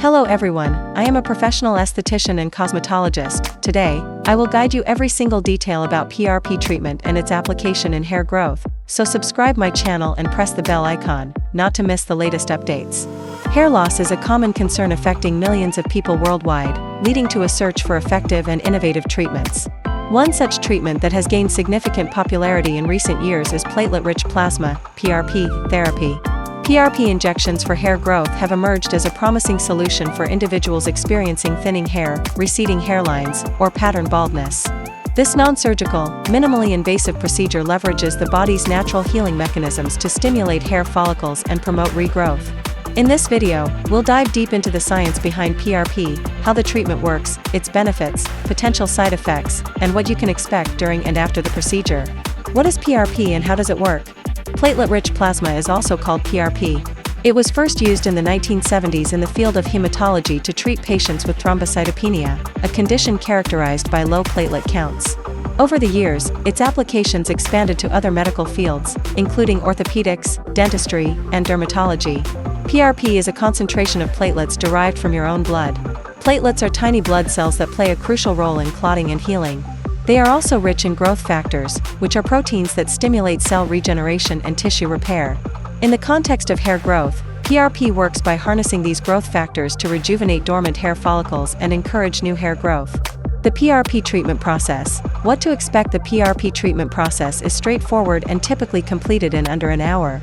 Hello everyone, I am a professional esthetician and cosmetologist. Today, I will guide you every single detail about PRP treatment and its application in hair growth, so subscribe my channel and press the bell icon, not to miss the latest updates. Hair loss is a common concern affecting millions of people worldwide, leading to a search for effective and innovative treatments. One such treatment that has gained significant popularity in recent years is platelet-rich plasma, PRP, therapy. PRP injections for hair growth have emerged as a promising solution for individuals experiencing thinning hair, receding hairlines, or pattern baldness. This non-surgical, minimally invasive procedure leverages the body's natural healing mechanisms to stimulate hair follicles and promote regrowth. In this video, we'll dive deep into the science behind PRP, how the treatment works, its benefits, potential side effects, and what you can expect during and after the procedure. What is PRP and how does it work? Platelet-rich plasma is also called PRP. It was first used in the 1970s in the field of hematology to treat patients with thrombocytopenia, a condition characterized by low platelet counts. Over the years, its applications expanded to other medical fields, including orthopedics, dentistry, and dermatology. PRP is a concentration of platelets derived from your own blood. Platelets are tiny blood cells that play a crucial role in clotting and healing. They are also rich in growth factors, which are proteins that stimulate cell regeneration and tissue repair. In the context of hair growth, PRP works by harnessing these growth factors to rejuvenate dormant hair follicles and encourage new hair growth. The PRP treatment process. What to expect? The PRP treatment process is straightforward and typically completed in under an hour.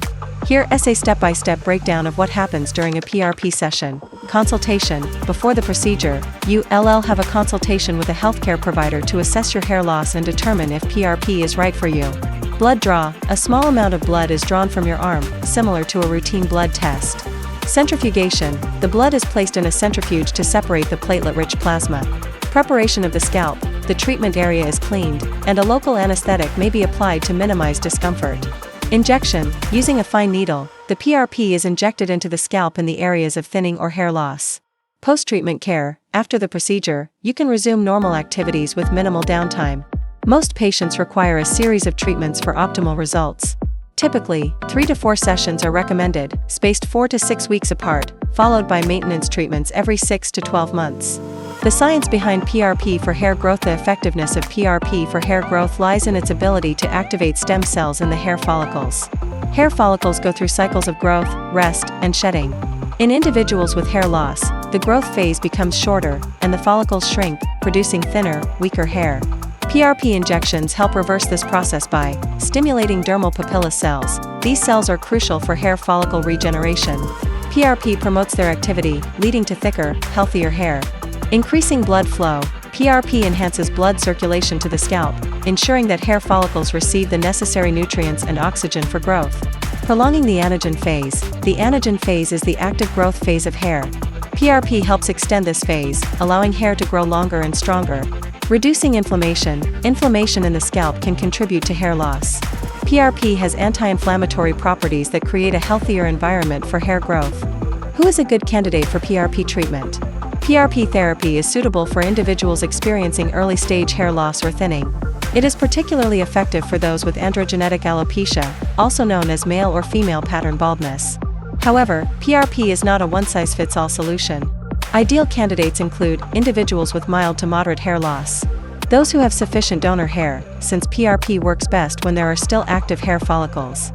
Here is a step-by-step breakdown of what happens during a PRP session. Consultation. Before the procedure, you will have a consultation with a healthcare provider to assess your hair loss and determine if PRP is right for you. Blood draw. A small amount of blood is drawn from your arm, similar to a routine blood test. Centrifugation. The blood is placed in a centrifuge to separate the platelet-rich plasma. Preparation of the scalp. The treatment area is cleaned, and a local anesthetic may be applied to minimize discomfort. Injection. Using a fine needle, the PRP is injected into the scalp in the areas of thinning or hair loss. Post-treatment care. After the procedure, you can resume normal activities with minimal downtime. Most patients require a series of treatments for optimal results. Typically, 3 to 4 sessions are recommended, spaced 4 to 6 weeks apart, followed by maintenance treatments every 6 to 12 months. The science behind PRP for hair growth. The effectiveness of PRP for hair growth lies in its ability to activate stem cells in the hair follicles. Hair follicles go through cycles of growth, rest, and shedding. In individuals with hair loss, the growth phase becomes shorter, and the follicles shrink, producing thinner, weaker hair. PRP injections help reverse this process by stimulating dermal papilla cells. These cells are crucial for hair follicle regeneration. PRP promotes their activity, leading to thicker, healthier hair. Increasing blood flow. PRP enhances blood circulation to the scalp, ensuring that hair follicles receive the necessary nutrients and oxygen for growth. Prolonging the anagen phase. The anagen phase is the active growth phase of hair. PRP helps extend this phase, allowing hair to grow longer and stronger. Reducing inflammation. Inflammation in the scalp can contribute to hair loss. PRP has anti-inflammatory properties that create a healthier environment for hair growth. Who is a good candidate for PRP treatment? PRP therapy is suitable for individuals experiencing early-stage hair loss or thinning. It is particularly effective for those with androgenetic alopecia, also known as male or female pattern baldness. However, PRP is not a one-size-fits-all solution. Ideal candidates include individuals with mild to moderate hair loss. Those who have sufficient donor hair, since PRP works best when there are still active hair follicles.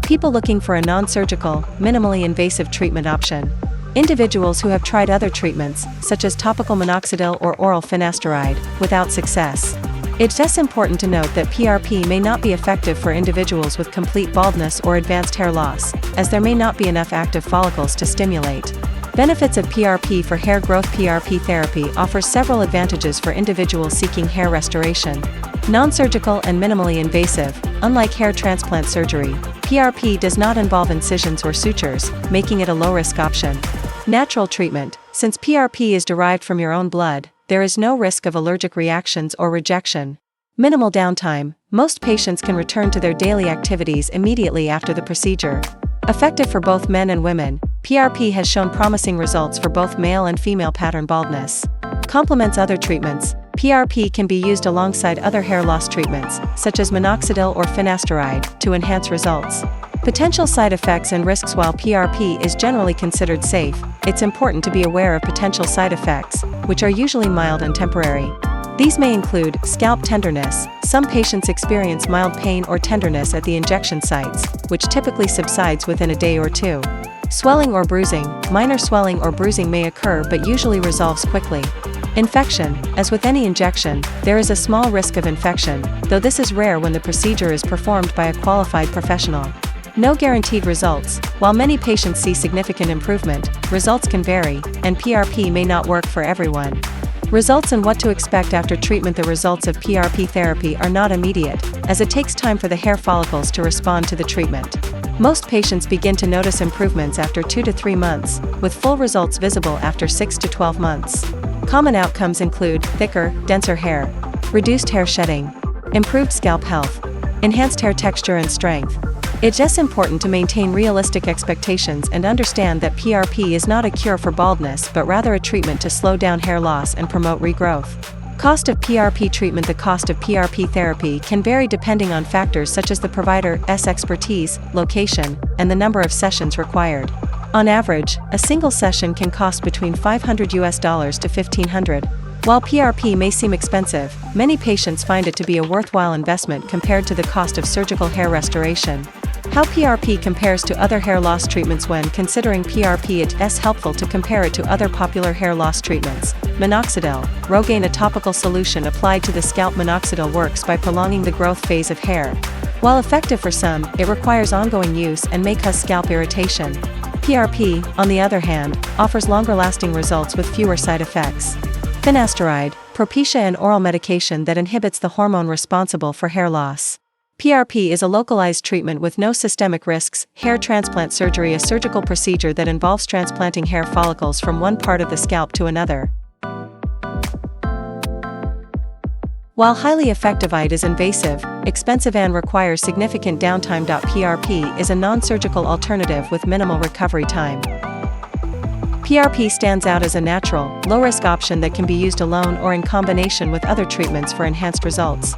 People looking for a non-surgical, minimally invasive treatment option. Individuals who have tried other treatments, such as topical minoxidil or oral finasteride, without success. It's just important to note that PRP may not be effective for individuals with complete baldness or advanced hair loss, as there may not be enough active follicles to stimulate. Benefits of PRP for hair growth. PRP therapy offers several advantages for individuals seeking hair restoration. Non-surgical and minimally invasive. Unlike hair transplant surgery, PRP does not involve incisions or sutures, making it a low-risk option. Natural treatment. Since PRP is derived from your own blood, there is no risk of allergic reactions or rejection. Minimal downtime. Most patients can return to their daily activities immediately after the procedure. Effective for both men and women, PRP has shown promising results for both male and female pattern baldness. Complements other treatments. PRP can be used alongside other hair loss treatments, such as minoxidil or finasteride, to enhance results. Potential side effects and risks. While PRP is generally considered safe, it's important to be aware of potential side effects, which are usually mild and temporary. These may include scalp tenderness. Some patients experience mild pain or tenderness at the injection sites, which typically subsides within a day or two. Swelling or bruising. Minor swelling or bruising may occur but usually resolves quickly. Infection. As with any injection, there is a small risk of infection, though this is rare when the procedure is performed by a qualified professional. No guaranteed results. While many patients see significant improvement, results can vary, and PRP may not work for everyone. Results and what to expect after treatment. The results of PRP therapy are not immediate, as it takes time for the hair follicles to respond to the treatment. Most patients begin to notice improvements after 2 to 3 months, with full results visible after 6 to 12 months. Common outcomes include thicker, denser hair, reduced hair shedding, improved scalp health, enhanced hair texture and strength. It's just important to maintain realistic expectations and understand that PRP is not a cure for baldness but rather a treatment to slow down hair loss and promote regrowth. Cost of PRP treatment. The cost of PRP therapy can vary depending on factors such as the provider's expertise, location, and the number of sessions required. On average, a single session can cost between $500 to $1,500. While PRP may seem expensive, many patients find it to be a worthwhile investment compared to the cost of surgical hair restoration. How PRP compares to other hair loss treatments. When considering PRP, it's helpful to compare it to other popular hair loss treatments. Minoxidil, Rogaine, a topical solution applied to the scalp. Minoxidil works by prolonging the growth phase of hair. While effective for some, it requires ongoing use and may cause scalp irritation. PRP, on the other hand, offers longer-lasting results with fewer side effects. Finasteride, Propecia, an oral medication that inhibits the hormone responsible for hair loss. PRP is a localized treatment with no systemic risks. Hair transplant surgery, a surgical procedure that involves transplanting hair follicles from one part of the scalp to another. While highly effective, it is invasive, expensive, and requires significant downtime. PRP is a non-surgical alternative with minimal recovery time. PRP stands out as a natural, low-risk option that can be used alone or in combination with other treatments for enhanced results.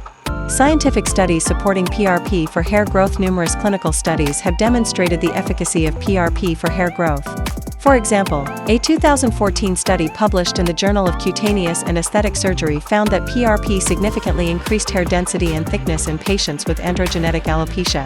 Scientific studies supporting PRP for hair growth. Numerous clinical studies have demonstrated the efficacy of PRP for hair growth. For example, a 2014 study published in the Journal of Cutaneous and Aesthetic Surgery found that PRP significantly increased hair density and thickness in patients with androgenetic alopecia.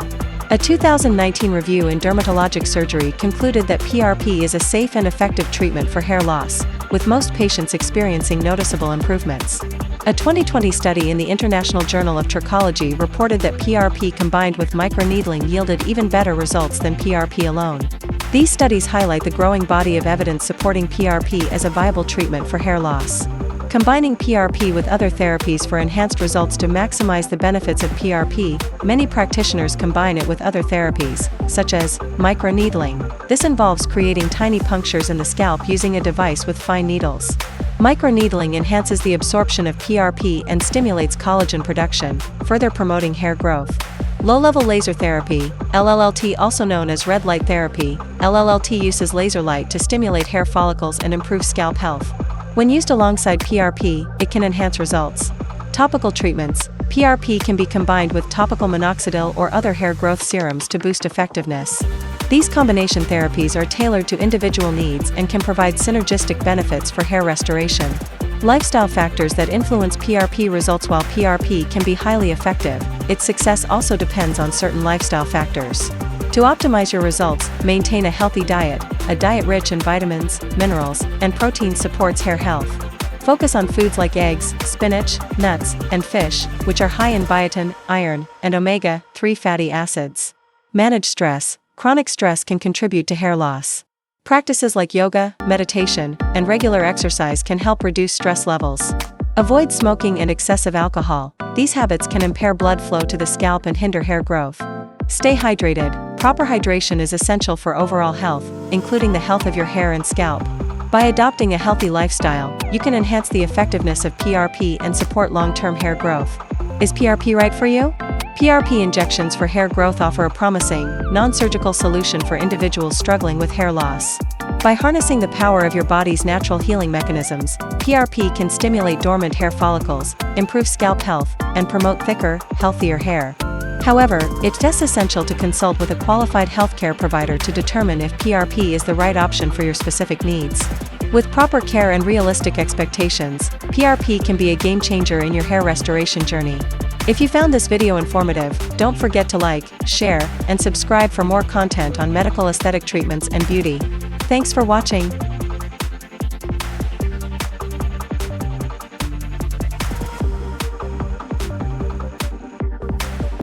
A 2019 review in Dermatologic Surgery concluded that PRP is a safe and effective treatment for hair loss, with most patients experiencing noticeable improvements. A 2020 study in the International Journal of Trichology reported that PRP combined with microneedling yielded even better results than PRP alone. These studies highlight the growing body of evidence supporting PRP as a viable treatment for hair loss. Combining PRP with other therapies for enhanced results. To maximize the benefits of PRP, many practitioners combine it with other therapies, such as microneedling. This involves creating tiny punctures in the scalp using a device with fine needles. Microneedling enhances the absorption of PRP and stimulates collagen production, further promoting hair growth. Low-level laser therapy, LLLT, also known as red light therapy. LLLT uses laser light to stimulate hair follicles and improve scalp health. When used alongside PRP, it can enhance results. Topical treatments. PRP can be combined with topical minoxidil or other hair growth serums to boost effectiveness. These combination therapies are tailored to individual needs and can provide synergistic benefits for hair restoration. Lifestyle factors that influence PRP results. While PRP can be highly effective, its success also depends on certain lifestyle factors. To optimize your results, maintain a healthy diet. A diet rich in vitamins, minerals, and protein supports hair health. Focus on foods like eggs, spinach, nuts, and fish, which are high in biotin, iron, and omega-3 fatty acids. Manage stress. Chronic stress can contribute to hair loss. Practices like yoga, meditation, and regular exercise can help reduce stress levels. Avoid smoking and excessive alcohol. These habits can impair blood flow to the scalp and hinder hair growth. Stay hydrated. Proper hydration is essential for overall health, including the health of your hair and scalp. By adopting a healthy lifestyle, you can enhance the effectiveness of PRP and support long-term hair growth. Is PRP right for you? PRP injections for hair growth offer a promising, non-surgical solution for individuals struggling with hair loss. By harnessing the power of your body's natural healing mechanisms, PRP can stimulate dormant hair follicles, improve scalp health, and promote thicker, healthier hair. However, it's essential to consult with a qualified healthcare provider to determine if PRP is the right option for your specific needs. With proper care and realistic expectations, PRP can be a game changer in your hair restoration journey. If you found this video informative, don't forget to like, share, and subscribe for more content on medical aesthetic treatments and beauty. Thanks for watching.